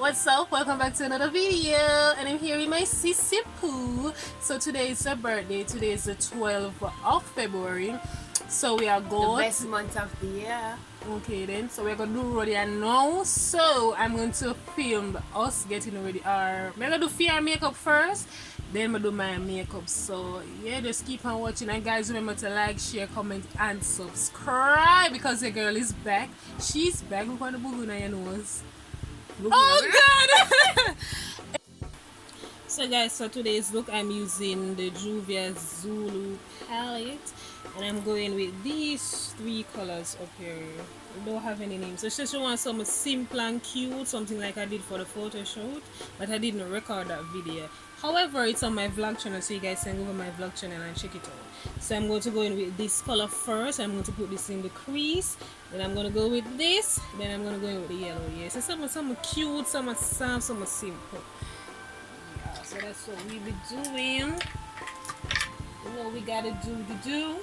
What's up? Welcome back to another video, and I'm here with my sissy Pooh. So today is her birthday. Today is the 12th of February. So we are going the best month of the year. Okay then, so we're gonna do ready now. So I'm going to film us getting ready. I'm gonna do fair makeup first, then I'm gonna do my makeup. So yeah, just keep on watching, and guys, remember to like, share, comment, and subscribe because the girl is back. She's back. Look at the boo on your nose. Oh god! So guys, for today's look, I'm using the Juvia Zulu palette, and I'm going with these three colors up here. I don't have any names. It's just want some simple and cute, something like I did for the photo shoot, but I didn't record that video. However, it's on my vlog channel, so you guys can go over my vlog channel and check it out. So I'm going to go in with this color first. I'm going to put this in the crease. Then I'm going to go with this. Then I'm going to go in with the yellow. Yeah, so some cute, some soft, some simple. So that's what we be doing. You know we gotta do.